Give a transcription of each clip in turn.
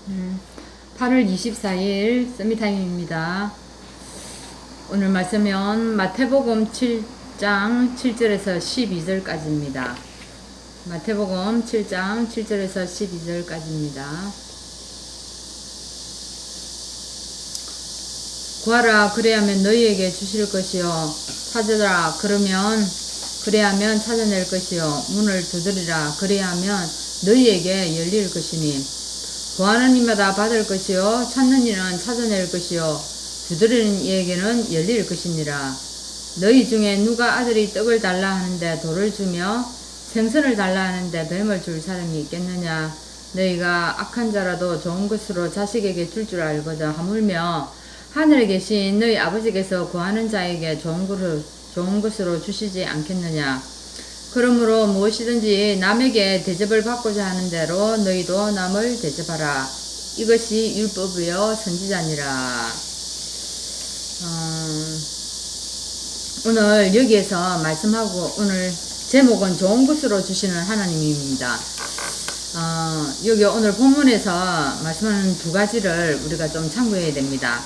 음, 8월 24일 서미타임입니다. 오늘 말씀은 마태복음 7장 7절에서 12절까지입니다. 마태복음 7장 7절에서 12절까지입니다. 구하라 그래야면 너희에게 주실 것이요 찾으라 그래야면 찾아낼 것이요 문을 두드리라 그래야면 너희에게 열릴 것이니 구하는 이마다 받을 것이요 찾는 이는 찾아낼 것이요 두드리는 이에게는 열릴 것이니라. 너희 중에 누가 아들이 떡을 달라 하는데 돌을 주며 생선을 달라 하는데 뱀을 줄 사람이 있겠느냐. 너희가 악한 자라도 좋은 것으로 자식에게 줄 줄 알거든 하물며 하늘에 계신 너희 아버지께서 구하는 자에게 좋은 것으로 주시지 않겠느냐. 그러므로 무엇이든지 남에게 대접을 받고자 하는 대로 너희도 남을 대접하라. 이것이 율법이요 선지자니라. 오늘 여기에서 말씀하고 오늘 제목은 좋은 것으로 주시는 하나님입니다. 여기 오늘 본문에서 말씀하는 두 가지를 우리가 좀 참고해야 됩니다.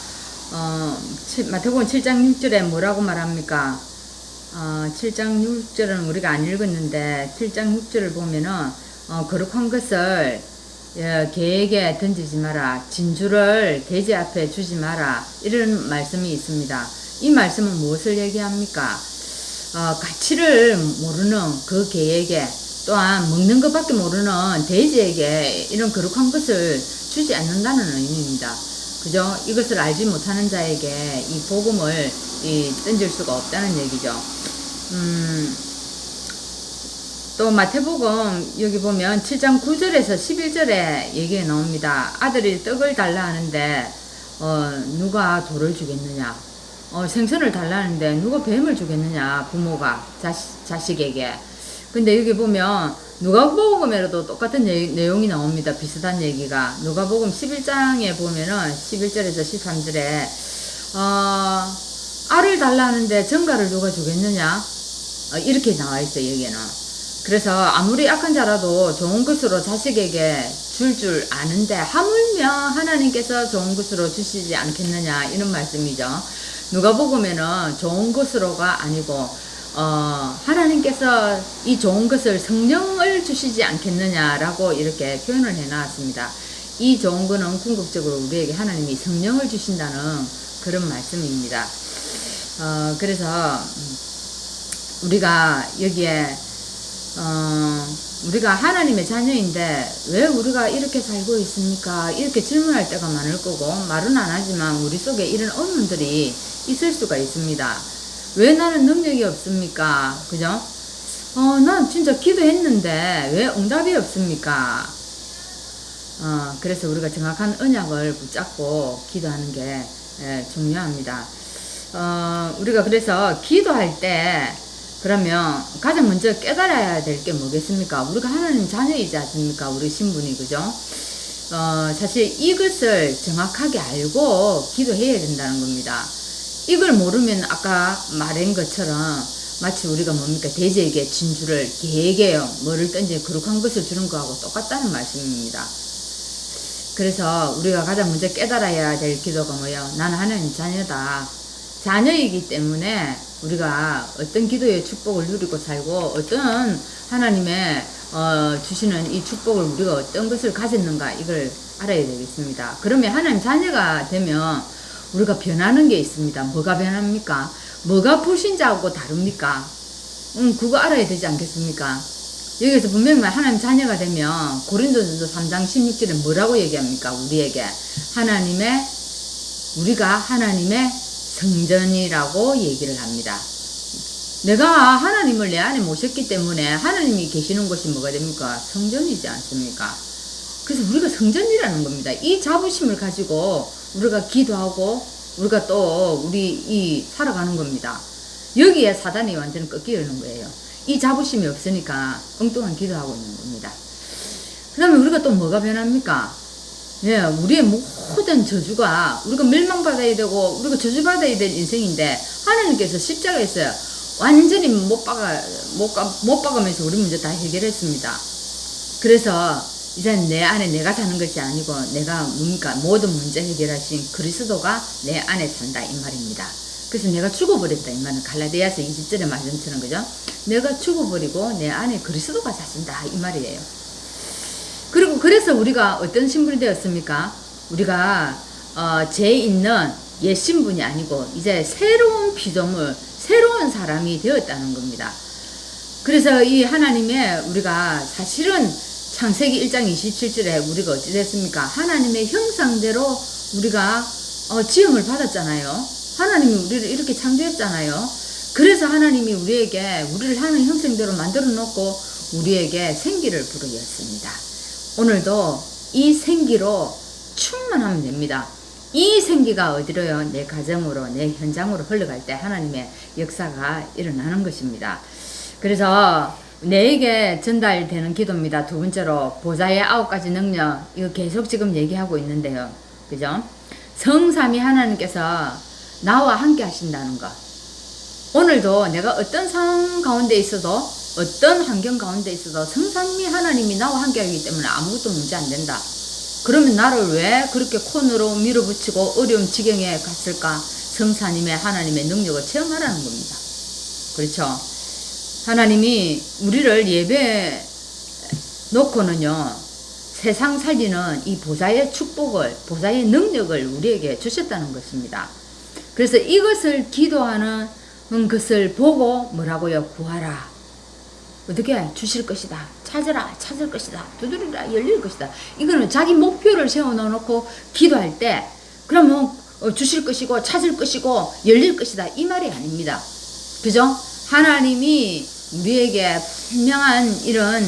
마태복음 7장 6절에 뭐라고 말합니까? 7장 6절은 우리가 안 읽었는데 7장 6절을 보면은 거룩한 것을 개에게 던지지 마라. 진주를 돼지 앞에 주지 마라. 이런 말씀이 있습니다. 이 말씀은 무엇을 얘기합니까? 가치를 모르는 그 개에게 또한 먹는 것밖에 모르는 돼지에게 이런 거룩한 것을 주지 않는다는 의미입니다. 그죠? 이것을 알지 못하는 자에게 이 복음을 던질 수가 없다는 얘기죠. 또 마태복음 여기 보면 7장 9절에서 11절에 얘기가 나옵니다. 아들이 떡을 달라 하는데 누가 돌을 주겠느냐. 생선을 달라 하는데 누가 뱀을 주겠느냐. 부모가 자식에게. 근데 여기 보면 누가복음에도 똑같은 내용이 나옵니다. 비슷한 얘기가. 누가복음 11장에 보면은 11절에서 13절에 알을 달라 하는데 전가를 누가 주겠느냐. 이렇게 나와 있어요. 여기에는. 그래서 아무리 악한 자라도 좋은 것으로 자식에게 줄 아는데 하물며 하나님께서 좋은 것으로 주시지 않겠느냐 이런 말씀이죠. 누가복음에는 좋은 것으로가 아니고 하나님께서 이 좋은 것을 성령을 주시지 않겠느냐라고 이렇게 표현을 해놨습니다. 이 좋은 거는 궁극적으로 우리에게 하나님이 성령을 주신다는 그런 말씀입니다. 그래서 우리가 여기에 우리가 하나님의 자녀인데 왜 우리가 이렇게 살고 있습니까? 이렇게 질문할 때가 많을 거고 말은 안 하지만 우리 속에 이런 의문들이 있을 수가 있습니다. 왜 나는 능력이 없습니까? 그죠? 난 진짜 기도했는데 왜 응답이 없습니까? 그래서 우리가 정확한 언약을 붙잡고 기도하는 게 중요합니다. 우리가 그래서 기도할 때 그러면 가장 먼저 깨달아야 될 게 뭐겠습니까? 우리가 하나님 자녀이지 않습니까? 우리 신분이, 그죠? 사실 이것을 정확하게 알고 기도해야 된다는 겁니다. 이걸 모르면 아까 말한 것처럼 마치 우리가 뭡니까? 돼지에게 진주를, 개에게 뭐를 던지 거룩한 것을 주는 거하고 똑같다는 말씀입니다. 그래서 우리가 가장 먼저 깨달아야 될 기도가 뭐예요? 나는 하나님 자녀다. 자녀이기 때문에 우리가 어떤 기도의 축복을 누리고 살고 어떤 하나님의 주시는 이 축복을 우리가 어떤 것을 가졌는가 이걸 알아야 되겠습니다. 그러면 하나님 자녀가 되면 우리가 변하는 게 있습니다. 뭐가 변합니까? 뭐가 불신자하고 다릅니까? 그거 알아야 되지 않겠습니까? 여기서 분명히 하나님 자녀가 되면 고린도전서 3장 16절에 뭐라고 얘기합니까? 우리에게 우리가 하나님의 성전이라고 얘기를 합니다. 내가 하나님을 내 안에 모셨기 때문에 하나님이 계시는 곳이 뭐가 됩니까? 성전이지 않습니까? 그래서 우리가 성전이라는 겁니다. 이 자부심을 가지고 우리가 기도하고 우리가 또 살아가는 겁니다. 여기에 사단이 완전 꺾이려는 거예요. 이 자부심이 없으니까 엉뚱한 기도하고 있는 겁니다. 그 다음에 우리가 또 뭐가 변합니까? 우리의 모든 저주가 우리가 멸망받아야 되고 우리가 저주받아야 될 인생인데 하나님께서 십자가에서 완전히 못 박으면서 우리 문제 다 해결했습니다. 그래서 이제 내 안에 내가 사는 것이 아니고 내가 뭡니까 모든 문제 해결하신 그리스도가 내 안에 산다 이 말입니다. 그래서 내가 죽어버렸다 이 말은 갈라디아서 20절의 말씀처럼 그죠? 내가 죽어버리고 내 안에 그리스도가 사신다 이 말이에요. 그리고 그래서 우리가 어떤 신분이 되었습니까? 우리가 죄 있는 옛 신분이 아니고 이제 새로운 피조물, 새로운 사람이 되었다는 겁니다. 그래서 이 하나님의 우리가 사실은 창세기 1장 27절에 우리가 어찌 됐습니까? 하나님의 형상대로 우리가 지음을 받았잖아요. 하나님이 우리를 이렇게 창조했잖아요. 그래서 하나님이 우리에게 우리를 하는 형상대로 만들어 놓고 우리에게 생기를 부여했습니다. 오늘도 이 생기로 충만하면 됩니다. 이 생기가 어디로요? 내 가정으로, 내 현장으로 흘러갈 때 하나님의 역사가 일어나는 것입니다. 그래서 내게 전달되는 기도입니다. 두 번째로 보좌의 9가지 능력, 이거 계속 지금 얘기하고 있는데요. 그죠? 성삼위 하나님께서 나와 함께 하신다는 것. 오늘도 내가 어떤 상황 가운데 있어도 어떤 환경 가운데 있어도 성삼위 하나님이 나와 함께 하기 때문에 아무것도 문제 안 된다. 그러면 나를 왜 그렇게 코너로 밀어붙이고 어려운 지경에 갔을까? 성삼위의 하나님의 능력을 체험하라는 겁니다. 그렇죠? 하나님이 우리를 예배 놓고는요, 세상 살리는 이 보좌의 축복을, 보좌의 능력을 우리에게 주셨다는 것입니다. 그래서 이것을 기도하는 것을 보고 뭐라고요? 구하라. 어떻게? 주실 것이다. 찾으라. 찾을 것이다. 두드리라. 열릴 것이다. 이거는 자기 목표를 세워놓고 기도할 때 그러면 주실 것이고 찾을 것이고 열릴 것이다. 이 말이 아닙니다. 그죠? 하나님이 우리에게 분명한 이런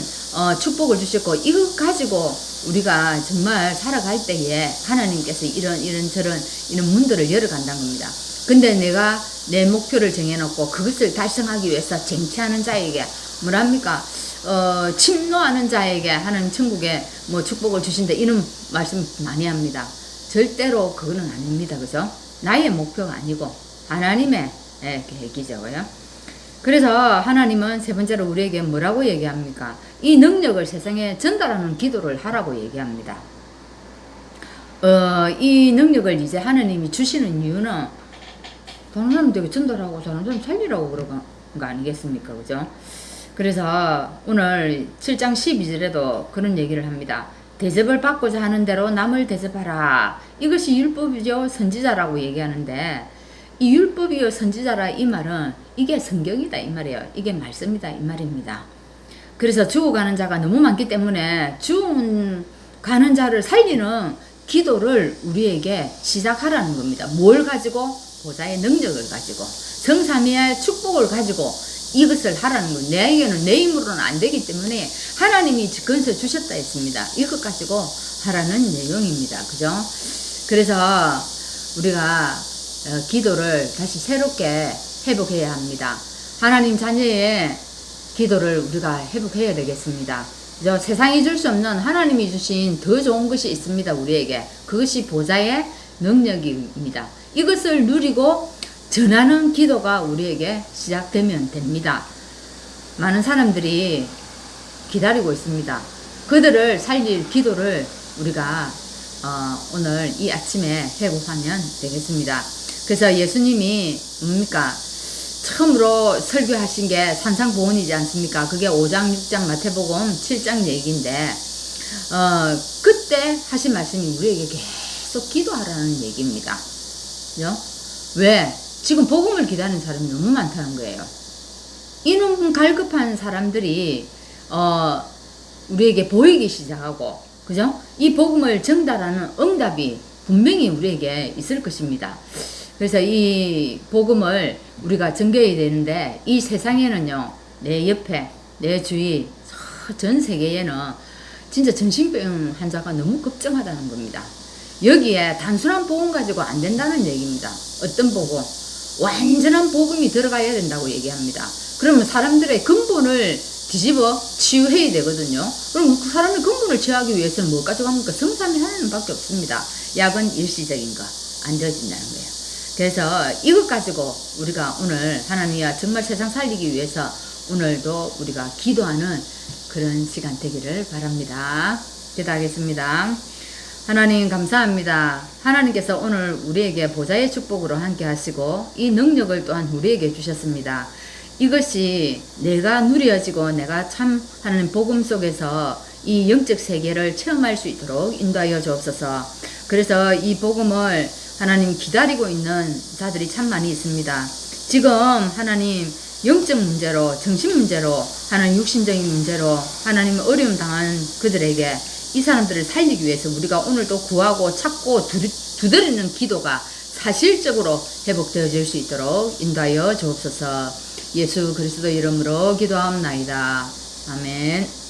축복을 주셨고 이거 가지고 우리가 정말 살아갈 때에 하나님께서 이런 문들을 열어간다는 겁니다. 근데 내가 내 목표를 정해놓고 그것을 달성하기 위해서 쟁취하는 자에게 뭐랍니까? 침노하는 자에게 하나님 천국에 뭐 축복을 주신다 이런 말씀 많이 합니다. 절대로 그거는 아닙니다. 그죠? 나의 목표가 아니고 하나님의 계획이죠. 그래서 하나님은 세 번째로 우리에게 뭐라고 얘기합니까? 이 능력을 세상에 전달하는 기도를 하라고 얘기합니다. 이 능력을 이제 하나님이 주시는 이유는 다른 사람들에게 전달하고 다른 사람 살리라고 그런 거 아니겠습니까? 그죠? 그래서 오늘 7장 12절에도 그런 얘기를 합니다. 대접을 받고자 하는 대로 남을 대접하라. 이것이 율법이죠. 선지자라고 얘기하는데 이 율법이요 선지자라 이 말은 이게 성경이다 이 말이에요. 이게 말씀이다 이 말입니다. 그래서 죽어가는 자가 너무 많기 때문에 죽어가는 자를 살리는 기도를 우리에게 시작하라는 겁니다. 뭘 가지고? 보좌의 능력을 가지고 성삼위의 축복을 가지고 이것을 하라는 거예요. 내에게는 내 힘으로는 안 되기 때문에 하나님이 건설 주셨다 했습니다. 이것 가지고 하라는 내용입니다. 그죠? 그래서 우리가 기도를 다시 새롭게 회복해야 합니다. 하나님 자녀의 기도를 우리가 회복해야 되겠습니다. 그죠? 세상이 줄 수 없는 하나님이 주신 더 좋은 것이 있습니다. 우리에게. 그것이 보좌의 능력입니다. 이것을 누리고 전하는 기도가 우리에게 시작되면 됩니다. 많은 사람들이 기다리고 있습니다. 그들을 살릴 기도를 우리가 오늘 이 아침에 회복하면 되겠습니다. 그래서 예수님이 뭡니까? 처음으로 설교하신 게 산상보훈이지 않습니까? 그게 5장, 6장, 마태복음 7장 얘기인데 그때 하신 말씀이 우리에게 계속 기도하라는 얘기입니다. 그죠? 왜? 지금 복음을 기다리는 사람이 너무 많다는 거예요. 이놈 갈급한 사람들이 우리에게 보이기 시작하고, 그죠? 이 복음을 전달하는 응답이 분명히 우리에게 있을 것입니다. 그래서 이 복음을 우리가 전개해야 되는데 이 세상에는요, 내 옆에, 내 주위, 전 세계에는 진짜 정신병 환자가 너무 급증하다는 겁니다. 여기에 단순한 복음 가지고 안 된다는 얘기입니다. 어떤 복음? 완전한 복음이 들어가야 된다고 얘기합니다. 그러면 사람들의 근본을 뒤집어 치유해야 되거든요. 그럼 그 사람의 근본을 치유하기 위해서는 뭐 가지고 합니까? 성삼위 하나님밖에 없습니다. 약은 일시적인 거 안 되어진다는 거예요. 그래서 이것 가지고 우리가 오늘 하나님이야 정말 세상 살리기 위해서 오늘도 우리가 기도하는 그런 시간 되기를 바랍니다. 기도하겠습니다. 하나님 감사합니다. 하나님께서 오늘 우리에게 보좌의 축복으로 함께 하시고 이 능력을 또한 우리에게 주셨습니다. 이것이 내가 누려지고 내가 참 하나님 복음 속에서 이 영적 세계를 체험할 수 있도록 인도하여 주옵소서. 그래서 이 복음을 하나님 기다리고 있는 자들이 참 많이 있습니다. 지금 하나님 영적 문제로, 정신 문제로, 하나님 육신적인 문제로 하나님 어려움 당한 그들에게 이 사람들을 살리기 위해서 우리가 오늘도 구하고 찾고 두드리는 기도가 사실적으로 회복되어질 수 있도록 인도하여 주옵소서. 예수 그리스도 이름으로 기도하옵나이다. 아멘.